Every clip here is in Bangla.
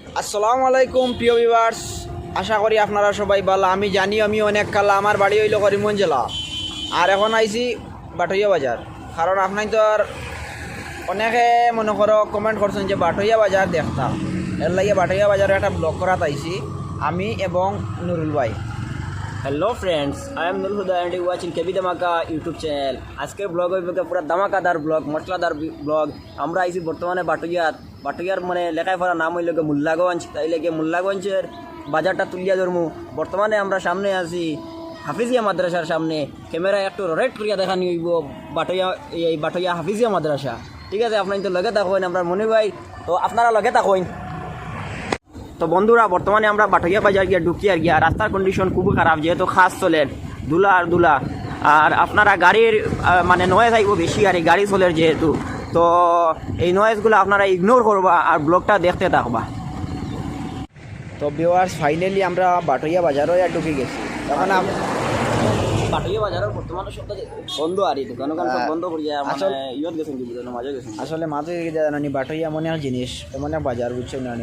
আসসালামু আলাইকুম প্রিয় ভিউয়ার্স, আশা করি আপনারা সবাই ভালো। আমি জানি আমি অনেক কালা, আমার বাড়ি হইল করিমগঞ্জ জেলা, আর এখন আইছি বাটইয়া বাজার। কারণ আপনার তো আর অনেকে মনে করো কমেন্ট করছেন যে বাটইয়া বাজার দেখতাম, এর লাগে বাটইয়া বাজারে একটা ব্লগ করাত আইছি আমি এবং নুরুল ভাই। Hello friends, I am Nurul Huda and you watching KB Dhamaka YouTube channel. आज के ब्लॉग होइबे पूरा धमाकादार ब्लॉग, मसलादार ब्लॉग। আমরা আইছি বর্তমানে বাটুইয়ার মানে লেখায় পড়া নাম হইল মোল্লাগঞ্জ। তাই লেগে মোল্লাগঞ্জের বাজারটা তুলিয়া ধরমু। বর্তমানে আমরা সামনে আছি হাফিজিয়া মাদ্রাসার সামনে। ক্যামেরা একটু রোটেট করিয়া দেখানি হইব বাটুইয়া হাফিজিয়া মাদ্রাসা। ঠিক আছে, আপনারা তো লগে থাকুন, আমরা মনে ভাই তো আপনারা লগে থাকুন। তো বন্ধুরা, বর্তমানে আমরা বাটইয়া বাজার গিয়ে ঢুকি আর গিয়া রাস্তার কন্ডিশন খুবই খারাপ, যেহেতু খাস চলেন ধুলা আর ধুলা, আর আপনারা গাড়ির মানে নয়েজ আইব বেশি, আর এই গাড়ি চলের যেহেতু, তো এই নয়েজগুলো আপনারা ইগনোর করবা আর ব্লগটা দেখতে থাকবা। তো ভিউয়ার্স, ফাইনালি আমরা বাটইয়া বাজারও ঢুকে গেছি। তখন বাটইয়া বাজারের বর্তমানে সব বন্ধ, আর এই দোকান বন্ধ করি যায়। আসলে ইয়ত গেছেন কি বুঝলেন, মাঝে গেছেন আসলে মাঝে জানি বাটইয়া মনে হয় জিনিস এমন এক বাজার, বুঝছেন না?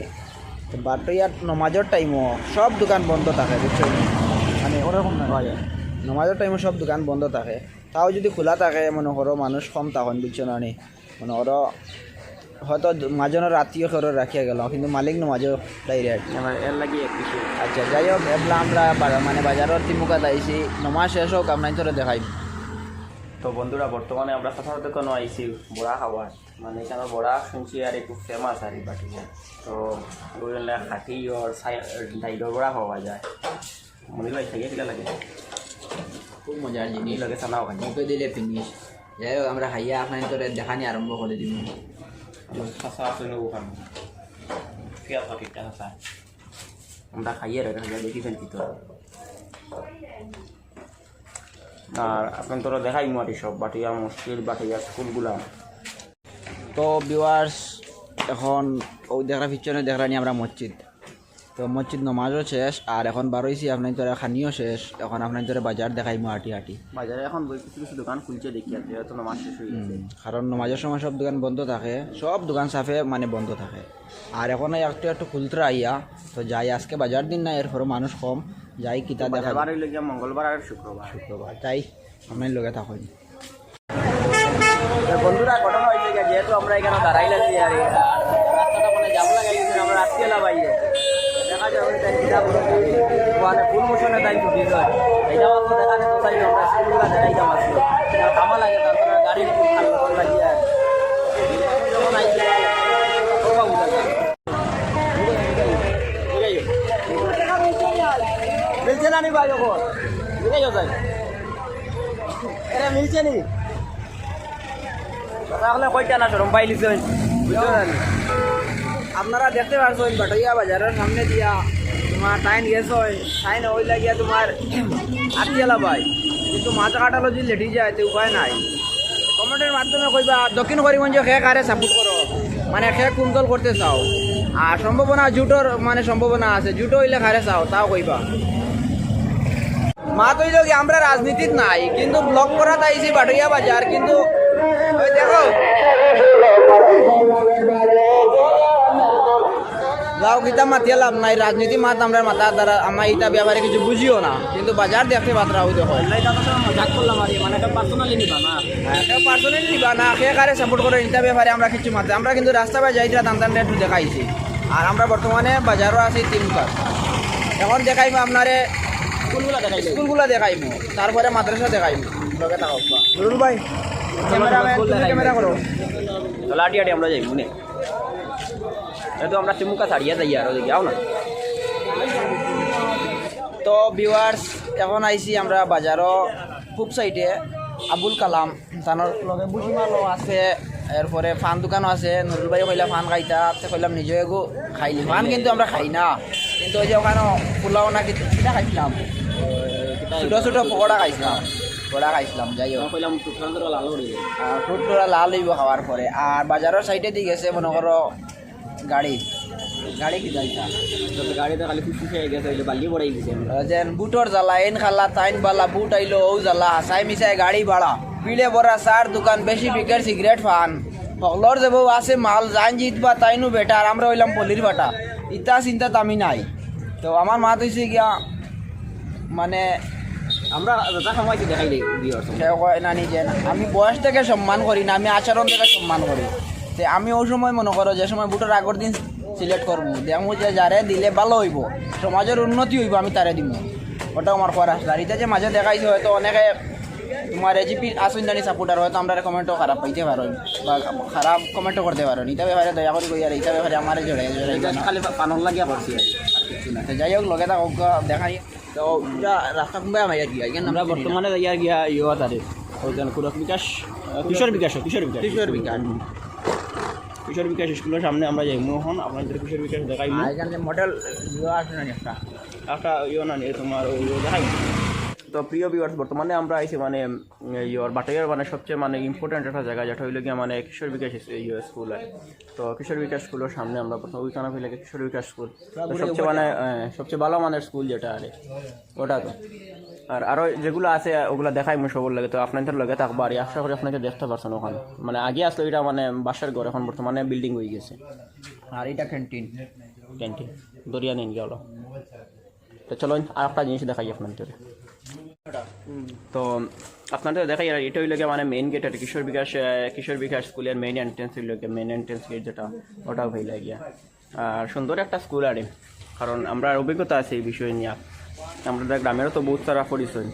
তো বাটইয়ার নমাজের টাইমও সব দোকান বন্ধ থাকে, বুঝছেন? মানে ওরকম নয়, নমাজের টাইমও সব দোকান বন্ধ থাকে। তাও যদি খোলা থাকে মনে করো মানুষ কম তখন, বুঝছেন না? মানে ওরা হয়তো মাজনের রাতিও করে রাখিয়া গেল, কিন্তু মালিক নমাজও ডাইরেক্ট এর লাগে কিছু। আচ্ছা, যাই হোক, এবলা আমরা মানে বাজারের তিমুকাত আইছি, নমাজ শেষ হোক আপনার তোরা দেখাই। তো বন্ধুরা, বর্তমানে আমরা কোথাও দোকানও আইছি বড়া খাওয়ার, মানে এখানে বড়া শুনছি আর একটু ফেমাস আর এই বাটিয়া। তো ওইগুলো খাটি আর ডাইডর বড়া খাওয়া যায়। মনে হয় খেয়ে খেলা লাগে, খুব মজার জিনিস লাগে চানাও খাই, মুখে দিলে ফিনিশ। যাই হোক, আমরা খাইয়া আপনার তোরা দেখানি আরম্ভ করে দিব। খাসা আছে ওখান পেঁয়াজ কাটিটা খাসা আমরা খাইয়ে রেখে দেখি ফেলছি তো। আর এখন তোরা দেখাই মারি সব বাটিয়া মসজিদ, বাটিয়া স্কুলগুলা। তো ভিউয়ার্স, এখন ওই দেখার পিছনে দেখানি আমরা মসজিদ। তো মসজিদ নমাজও শেষ, আর এখন বারোইছি আপনার তোরা খানিও শেষ। এখন আপনার তোরা বাজার দেখাইমো হাঁটি হাঁটি। বাজারে এখন কিছু কিছু দোকান খুলছে দেখি, আর যেহেতু নামাজ শেষ হয়ে গেছে, কারণ নমাজের সময় সব দোকান বন্ধ থাকে, সব দোকান সাফে মানে বন্ধ থাকে। আর এখন একটু একটু খুলতে আইয়া তো যাই, আজকে বাজার দিন না, এরপরে মানুষ কম, যাই কিতা দেখা মঙ্গলবার আর শুক্রবার তাই আপনার লগে থাকুন। বন্ধুরা, ঘটনা হয়েছে যেহেতু আমরা এখানে দাঁড়াই লাগছি আর রাস্তাটা মানে জাম লাগাই গেছে, আমরা রাত্রি এলা বাইরে দেখা যাবে মানে ফুল মোশনে টাইম ছুটি যায়। এটা মাত্র দেখানে তো চাই আমরা স্কুলগুলো দেখাইতাম আসলো কামা লাগে, তারপরে গাড়ির লাগিয়ে যখন আইছে মিলছে না নি ভাই, যখন বুঝে যাই এটা মিলছে নি তাহলে কয়টা না সরম পাইলিছে, বুঝছো না? আপনারা দেখতে পারছেন বাটইয়া বাজারের সামনে দিয়া তোমার টাইন গেছ, টাইন ওই লাগিয়া তোমার আটিয়ালা পাই, কিন্তু মাছ কাটালো যদি লেটি যায় তো উপায় নাই। কমেন্টের মাধ্যমে কইবা দক্ষিণ করিমগঞ্জে খে কারে সাপোর্ট করো, মানে খে কুন্তল করতে চাও, আর সম্ভাবনা জুটোর মানে সম্ভাবনা আছে, জুটো হইলে খারে চাও তাও কইবা। মা তৈল কি আমরা রাজনীতিত নাই, কিন্তু ব্লক করা তাইছি বাটইয়া বাজার, কিন্তু ওই দেখো যাও কিতা মাতিয়া লাভ নাই, রাজনীতি মাত আমরা মাথার দ্বারা আমার ইটা ব্যাপারে কিছু বুঝিও না, কিন্তু বাজার দেখতে পাত্রাও দেখো মজাক করলাম আর মানে পার্সোনালি নিবা না, কেউ পার্সোনালি নিবা না, কে কারে সাপোর্ট করে ইটা ব্যাপারে আমরা কিছু মাতে, আমরা কিন্তু রাস্তা বাই যাইতে দাম একটু দেখাইছি। আর আমরা বর্তমানে বাজারও আছি তিনবার, এখন দেখাইবো আপনারে স্কুলগুলো দেখাইবো, তারপরে মাদ্রাসা দেখাইবো। লগে থাকো নুরুল ভাই, ক্যামেরা করো, লাটি আটি আমরা যাই মনে তো আমরা চিমুকা ছাড়িয়ে যাই আর ওদিকে আও না। তো ভিউয়ার্স, এখন আইছি আমরা বাজারও খুব সাইডে আবুল কালাম তানোর লগে বুঝিমালও আছে, এরপরে ফান দোকানও আছে। নুরুল ভাই কইলা ফান খাইতা, কইলাম নিজে এগো খাইলি ফান, কিন্তু আমরা খাই না, কিন্তু ওই যে ওখানে পোলাও না কিটা খাইছিলাম, ছোটো ছোটো পকোড়া খাইছিলাম, পকোড়া খাইছিলাম। যাই হোক, কইলাম ফ্রুট লাল হইব খাওয়ার পরে। আর বাজারের সাইডে দিয়ে গেছে মনে করো গাড়ি কি যাইতা, গাড়িতে খালি খুশি খেয়ে গেছে, বালি বড়াই দিছে যেন বুটর জ্বালা এন খালা তাইন বালা বুট আইলো ও জ্বালা হাসাই মিশাই গাড়ি ভাড়া পিলে বড়া সার দোকান বেশি বিকের সিগারেট ফান সকলর যে বউ আছে মাল জান জিতবা তাইনু বেটা আর আমরা হইলাম পলির বাটা ইটা চিন্তা আমি নাই। তো আমার মাত হয়েছে গিয়া মানে আমরা যা সময় দেখাই দিই সে কয় না নিজে আমি বয়স থেকে সম্মান করি না, আমি আচরণ থেকে সম্মান করি। তো আমি ওই সময় মনে করো যে সময় ভোটের আগের দিন সিলেক্ট করবো দেখবো যে যারে দিলে ভালো হইব, সমাজের উন্নতি হইব, আমি তারে দিব। ওটাও আমার করার আসলে। আর এটা যে মাঝে দেখাইছে হয়তো অনেকে তোমার এজিপি আসুন্দানি সাপোর্টার হয়তো আমরা কমেন্টও খারাপ পাইতে পারো বা খারাপ কমেন্টও করতে পারো। ইটা ব্যাপারে দয়া করে কই আর ইটা ব্যাপারে আমার জড়াই খালি পানর লাগিয়া করছি তো যাই হোক লগে থাকক দেখাই। তো এটা রাস্তা কোনবাই আমার গিয়া এখানে আমরা বর্তমানে যাইয়া গিয়া ইয়া তারে ওইখানে কুরক বিকাশ কিশোর বিকাশ স্কুলের সামনে আমরা যাই মোহন আপনাদের কিশোর বিকাশ দেখাই এখানে যে মডেল আছে না একটা ইয়ে না তোমার ওই দেখাই। তো প্রিয় ভিউয়ার্স বর্তমানে আমরা আইছি মানে ইয়োর বাটাইয়ার মানে সবচেয়ে মানে ইম্পর্টেন্ট একটা জায়গা যেটা হইল গিয়া মানে কিশোর বিকাশ স্কুল হয়। তো কিশোর বিকাশ স্কুলের সামনে আমরা প্রথম ওইখানে হইলে কিশোর বিকাশ স্কুল সবচেয়ে মানে সবচেয়ে ভালো মানের স্কুল যেটা আরে ওটা। তো আর আরও যেগুলো আছে ওগুলো দেখাই আমি সবর লাগে। তো আপনাদের লগে থাকবো আর আশা করি আপনাকে দেখতে পারছেন ওখানে মানে আগে আসলে এটা মানে বাসার ঘর, এখন বর্তমানে বিল্ডিং হয়ে গেছে। আর এটা ক্যান্টিন দরিয়া নিন গেল। তো চলো আর একটা জিনিস দেখাই আপনাদের। তো আপনাদের দেখাই আর এটা হইল মানে মেইন গেট আর কিশোর বিকাশ স্কুলের মেইন এন্ট্রেন্স হইল মেইন এন্ট্রেন্স গেট যেটা ওটাও হইল গিয়া। আর সুন্দর একটা স্কুল আরে, কারণ আমরা অভিজ্ঞতা আছে এই বিষয় নিয়ে। আমাদের গ্রামেরও তো বহুত সারা পরিচয়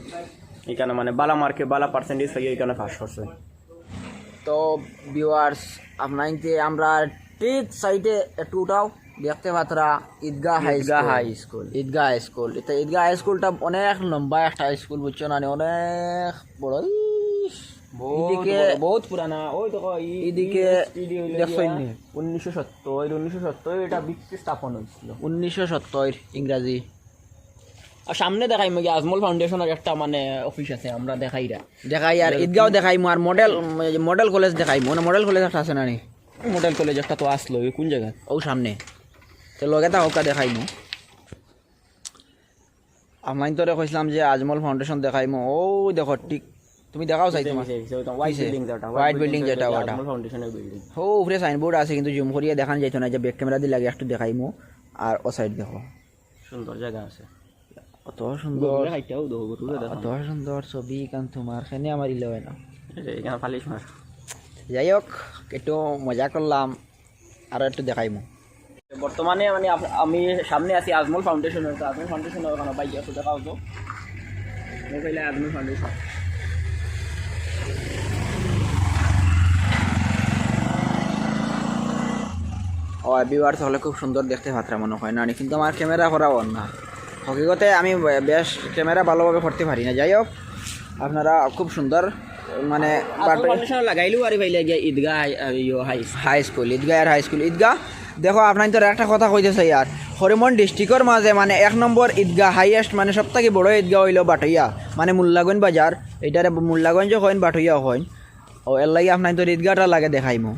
এখানে মানে বালা মার্কে বালা পার্সেন্টেজ হয়ে এখানে পাস করছে। তো ভিউয়ার্স আপনাকে আমরা ঠিক সাইডে একটু উঠাও দেখতে পাত্রা ঈদগাহ হাই স্কুল। এটা ঈদগাহ হাই স্কুলটা অনেক লম্বা একটা স্কুল বুঝছো না, অনেক বড় বহুত পুরানা। ওই তো এদিকে 1970 এটা ভিত্তি স্থাপন হয়েছিল 1970 ইংরাজি। আর সামনে দেখাই মগে আজমল ফাউন্ডেশনের একটা মানে অফিস আছে, আমরা দেখাই আর ঈদগাঁও দেখাইমু আর মডেল কলেজ দেখাইমু। মডেল কলেজ একটা আছে না নি? মডেল কলেজ একটা তো আসলো কোন জায়গায়? ও সামনে। তো লগে তা হোকা দেখাইমু। আমি তোরে কইছিলাম যে আজমল ফাউন্ডেশন দেখাইমু। ও দেখো ঠিক তুমি দেখাও চাই তোমার হোয়াইট বিল্ডিং যেটা ওটা আজমল ফাউন্ডেশনের বিল্ডিং। ও উপরে সাইনবোর্ড আছে কিন্তু জুম করিয়ে দেখান যাইতো না, যে ব্যাক ক্যামেরা দিয়ে লাগে একটু দেখাইমু। আর ও সাইড দেখো সুন্দর জায়গা আছে, অত সুন্দর ছবি কান তোমার খানে আমার ইলে হয় না। যাই হোক একটু মজা করলাম, আরো একটু দেখাইমু। বর্তমানে মানে আমি সামনে আছি আজমল ফাউন্ডেশনের। আজমল ফাউন্ডেশনের ওখানে বাইক আছে, দেখাও তো মোবাইলে আজমল ফাউন্ডেশন। ও ভিউয়ার্স হলে খুব সুন্দর দেখতে পাত্রা মনে হয় না, কিন্তু আমার ক্যামেরা করাও না। হকিকতে আমি বেশ ক্যামেরা ভালোভাবে করতে পারি না। যাই হোক আপনারা খুব সুন্দর মানে লাগাইলো আর ভাইলে গিয়া ঈদগাহ হাই স্কুল ঈদগাহ দেখো আপনার তো একটা কথা কইতেছে ইয়ার হরিমন ডিস্ট্রিক্টর মাঝে মানে 1 নম্বর ঈদগাহ হাইয়েস্ট মানে সবথেকে বড় ঈদগাহ হইল বাটইয়া মানে মোল্লাগঞ্জ বাজার। এইটারে মোল্লাগঞ্জ হইন বাটইয়া হইন। ও এর লাগে আপনার তো ঈদগাহটা লাগে দেখাইমু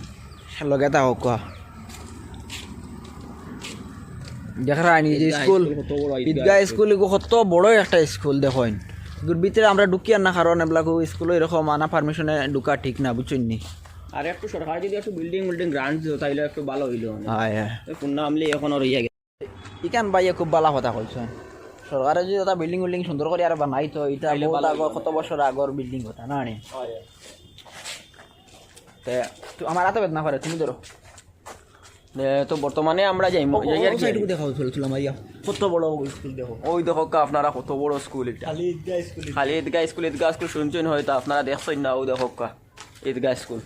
লগে তা হোক দেখা যে স্কুল ঈদগাহ স্কুল কত বড় একটা স্কুল দেখেন। ভিতরে আমরা ঢুকি আর না, কারণ এগুলো স্কুল এরকম আনা পারমিশনে ঢুকা ঠিক না বুঝছেন নি। আর একটু সরকার যদি একটু বিল্ডিং গ্রান্ট দিত তাইলে একটু ভালো হইলো। হ্যাঁ পূর্ণ আমলে এখনো রইয়া গেছে। ইকান ভাইয়া খুব ভালো কথা কইছেন। সরকারে যদি এটা বিল্ডিং সুন্দর করে আর বানাই তো এটা বহুত আগর কত বছর আগর বিল্ডিং কথা না নি। তো আমার হাতে বেদনা করে তুমি ধরো। তো বর্তমানে আমরা যাই দেখাও চলছিলাম কত বড় স্কুল দেখো। ওই দেখো আপনারা কত বড় স্কুল এটা খালি ঈদগাহ স্কুল শুনছেন হয়তো আপনারা দেখছেন না। ও দেখো ঈদগাহ স্কুল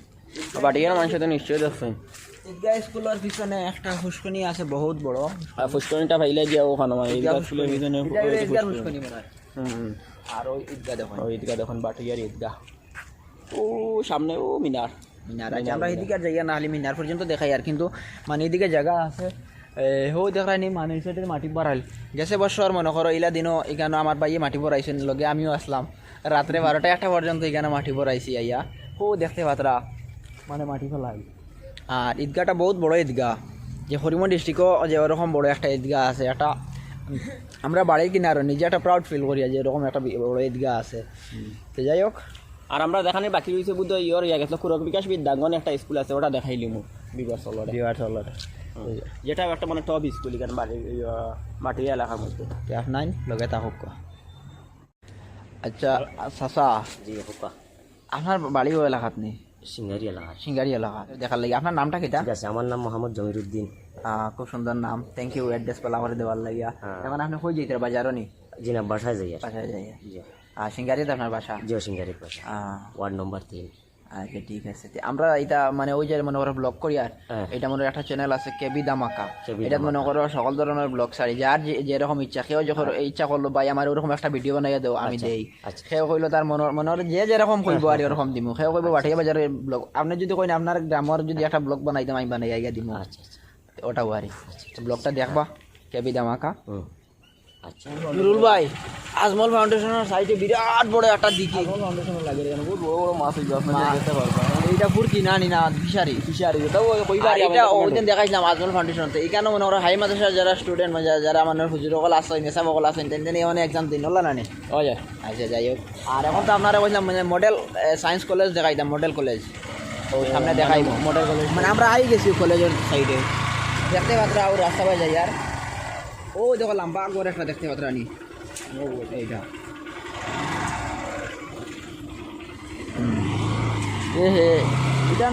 বাটিয়ার মানুষ তো নিশ্চয়ই দেখছেন। ঈদগাহ স্কুলের পিছনে একটা ফুসকুনি আছে বহুত বড়। আর ফুসকুনিটা ভাইলে গিয়া ওখানে ঈদগাহ স্কুলের পিছনে আর ওই ঈদগাহ দেখুন বাটিয়ার ঈদগাহ। ও সামনে ও মিনার আছে, আমরা এদিকে জায়গা না হলে মিনার পর্যন্ত দেখাই আর, কিন্তু মানে এদিকে জায়গা আছে হো দেখায়নি মানুষ মাটি ভরাইল গেছে বছর মনে করো ইলা দিনও এখানে আমার ভাইয়ে মাটি ভরাইছেন লগে আমিও আসলাম রাত্রে 12টা 1টা পর্যন্ত এখানে মাটি ভরাইছি আইয়া হো দেখতে পাত্রা মানে মাটি ফেলাই। আর ঈদগাহটা বহুত বড় ঈদগাহ, যে হরিমন ডিস্ট্রিক্টও যে ওরকম বড় একটা ঈদগাহ আছে। একটা আমরা বাড়ির কিনারও নিজে একটা প্রাউড ফিল করি যে এরকম একটা বড় ঈদগাহ আছে। তো যাই হোক আর আমরা দেখানি বাকি রয়েছে বুধ ইয়র ইয়া গেছিল কুরক বিকাশ বিদ্যাঙ্গন একটা স্কুল আছে ওটা দেখাইলি মু বিবার চলরে যেটা একটা মানে টপ স্কুল এখানে মাটি এলাকার মধ্যে আপনার লগে থাকুক আচ্ছা চাচা জি হুকা আপনার বাড়ি ও এলাকাত নেই সিঙ্গারি এলাকা সিঙ্গারি এলাকা দেখার লাগে আপনার নামটা কিটা ঠিক আছে আমার নাম মোহাম্মদ জমিরুদ্দিন খুব সুন্দর নাম থ্যাংক ইউ অ্যাড্রেস পেলা আমার দেওয়ার লাগিয়া এখন আপনি কই যাইতে বাজারও নি জি না বাসায় যাই বাসায় যাই জি সিঙ্গারিতে আপনার বাসা জি সিঙ্গারি বাসা ওয়ার্ড নম্বর 3 আচ্ছা ঠিক আছে আমরা এটা মানে ওই যে মনে করো ব্লগ করি আর এটা মনে একটা চ্যানেল আছে কেবি ধামাকা এটা মনে করো সকল ধরনের ব্লগ সারি যার যেরকম ইচ্ছা কেউ যখন ইচ্ছা করলো ভাই আমার ওরকম একটা ভিডিও বানাইয়া দেও আমি দেই সেও কইলো তার মনের যে যেরকম কইবো আর এরকম দিমু সেও কইবো বাটিয়া বাজারের ব্লগ আপনি যদি কইন আপনার গ্রামের যদি একটা ব্লগ বানাইতাম আমি বানাইয়া দিমু আচ্ছা ওটাও আরি ব্লগটা দেখবা কেবি ধামাকা আচ্ছা নুরুল ভাই আজমল ফাউন্ডেশনের সাইডে বিরাট বড় একটা দিকি আজমল ফাউন্ডেশনের লাগে এখানে বহুত বড় বড় মাছ হইবে আপনারা দেখতে পারবেন এইটা পুরকি না না ফিশারি এটা কইবা এটা ওইদিন দেখাইছিলাম আজমল ফাউন্ডেশনতে এখানে মনে করো হাই মাদ্রাসার যারা স্টুডেন্ট যারা মানে হুজুর সকল আছে নেশা সকল আছেন তেন অনেক এক্সাম দিন হল না নি ও যায় আচ্ছা যাই হোক আর এখন তো আপনারা কইলাম মানে মডেল সায়েন্স কলেজ দেখাইতাম মডেল কলেজ তো সামনে দেখাইব মডেল কলেজ মানে আমরা আই গেছি কলেজের সাইডে দেখতে পাত্রা আর রাস্তা পাই যাই আর ও দেখো লম্বা করে একটা দেখতে পাত্রা নি এইটা এ হে এটা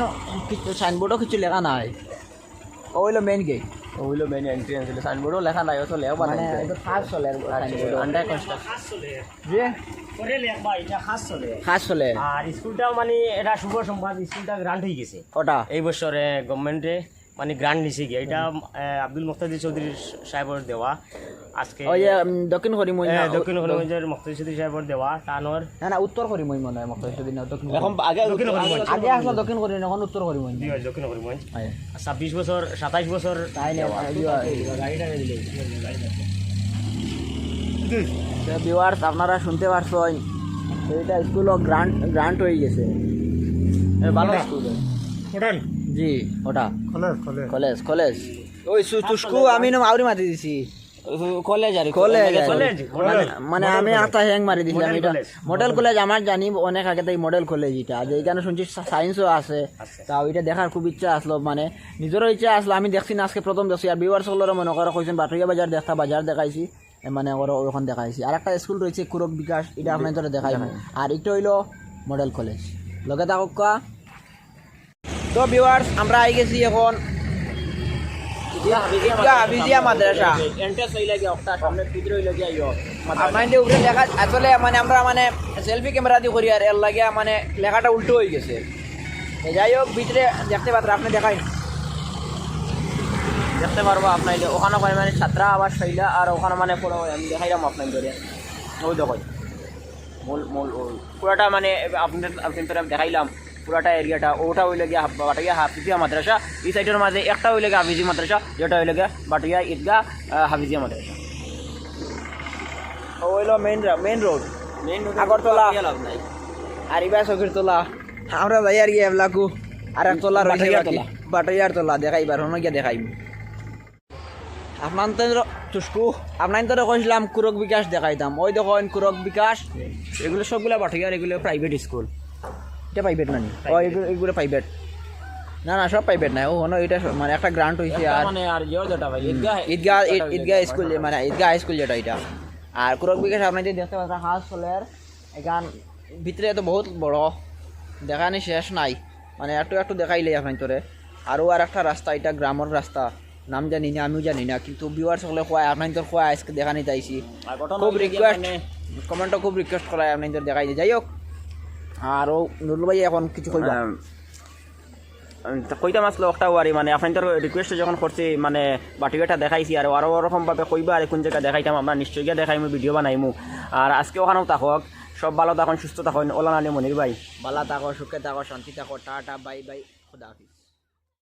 কিছু সাইনবোর্ডও কিছু লেখা নাই ও হইলো মেইন গেট ও হইলো মেইন এন্ট্রান্স হইলো সাইনবোর্ডও লেখা নাই তো লেখা মানে এটা খাস চলে সাইনবোর্ড আন্ডার কনস্ট্রাকশন যে করে লেখবা এটা খাস চলে আর স্কুলটাও মানে এটা শুভ সংবাদ স্কুলটা গ্রান্ট হয়ে গেছে ওটা এই বছরে গভর্নমেন্টে মানে গ্রান্ট নিছে গিয়ে এটা আব্দুল মুক্তাদির চৌধুরী সাহেবের দেওয়া আজকে ওই যে দক্ষিণ করিমগঞ্জ দক্ষিণ করিমগঞ্জের মুক্তাদির চৌধুরী সাহেবের দেওয়া তানোর না উত্তর করিমগঞ্জ মনে হয় মুক্তাদির চৌধুরী না দক্ষিণ এখন আগে দক্ষিণ করিমগঞ্জ আগে আসলে দক্ষিণ করিমগঞ্জ এখন উত্তর করিমগঞ্জ জি দক্ষিণ করিমগঞ্জ 26 বছর 27 বছর তাই না গাড়িটা দিলে ভিউয়ার্স আপনারা শুনতে পারছেন এইটা স্কুল গ্রান্ট হয়ে গেছে ভালো স্কুল ওটান জি ওটা কলেজ কলেজ ওই তুস্কু আমি না আউরি মাতি দিছি কলেজ আর কলেজ মানে আমি একটা হ্যাং মারি দিলাম এটা মডেল কলেজ আমার জানি অনেক আগে তাই মডেল কলেজ এটা যে এখানে শুনছি সায়েন্সও আছে তাও এটা দেখার খুব ইচ্ছা আসলো মানে নিজেরও ইচ্ছা আসলো আমি দেখছি না আজকে প্রথম দেখছি আর ভিউয়ার্স সকলেরও মনে করো কইছেন বাটুরিয়া বাজার দেখা বাজার দেখাইছি মানে ওখান দেখাইছি আর একটা স্কুল রয়েছে কুরক বিকাশ এটা আপনার তোরা দেখাই আর এটা হইলো মডেল কলেজ লগে থাকুক তো ভিউয়ার্স আমরা আই গেছি এখন হাফিজিয়া মাদ্রাসা এন্ট্রান্স হই লাগে একটা সামনে ভিতরে হই লাগে আইও মাইন্ডে উপরে লেখা আসলে মানে আমরা মানে সেলফি ক্যামেরা দিয়ে করি আর এর লাগে মানে লেখাটা উল্টো হয়ে গেছে যাই হোক ভিতরে দেখতে পাত্র আপনি দেখাই দেখতে পারবো আপনার ওখানে মানে ছাত্রা আবার শৈলা আর ওখানে মানে পড়া হয় আমি দেখাইলাম আপনার ধরে ওই দেখো মূল পুরাটা মানে আপনার দেখাইলাম পুরাটা এরিয়াটা ওটা হইলে গিয়ে বাটুইয়া হাফিজিয়া মাদ্রাসা এই সাইডের মাঝে একটা হইলে গিয়ে হাফিজি মাদ্রাসা যেটা হইলে গিয়ে বাটুইয়া ঈদগাহ হাফিজিয়া মাদ্রাসা ও হইলো মেইন রোড আগরতলা আর ইবা সকিরতলা আমরা যাই আর গিয়ে এবলাকু আর এক তলা বাটুইয়ার তলা দেখাইবার হন গিয়া দেখাইব আপনার তুস্কু আপনার তো কইছিলাম কুরক বিকাশ দেখাইতাম ওই দেখেন কুরক বিকাশ এগুলো সবগুলা বাটুইয়ার এগুলো প্রাইভেট স্কুল এটা প্রাইভেট না নি ও এগুলো প্রাইভেট না সব প্রাইভেট না ও হনো এটা মানে একটা গ্রান্ট হইছে আর মানে আর ইয়র যেটা ভাই ঈদগাহ স্কুল মানে ঈদগাহ স্কুল যেটা এটা আর কুরক বিকাশ আপনি যে দেখতে পাচ্ছেন হাউস চলের এখান ভিতরে তো বহুত বড় দেখানি শেষ নাই মানে একটু দেখাইলে আপনার তোরে আরও আর একটা রাস্তা এটা গ্রামের রাস্তা নাম জানি না আমিও জানি না কিন্তু ভিউয়ার সকলে খোয়াই আপনার তোর খোয়া আজকে দেখানি চাইছি খুব রিকোয়েস্ট কমেন্টও খুব রিকোয়েস্ট করায় আপনার তোর দেখাই যাই হোক আরও নুরুল ভাই এখন কিছু কইবা কইতাম আসলো একটা ওয়ারি মানে আপনাদের রিকোয়েস্ট যখন করছি মানে বাটুইয়াটা দেখাইছি আর আরও ওরকমভাবে কইবা আর কোন জায়গায় দেখাইতাম আমরা নিশ্চয়ই গিয়ে দেখাইমু ভিডিও বানাইমু আর আজকে ওখানেও থাকক সব ভালো থাকুন সুস্থ থাকুন ওলান আলী মনির ভাই ভালো থাকো সুখে থাকো শান্তি থাকো টাটা বাই বাই খুদা হাফিজ।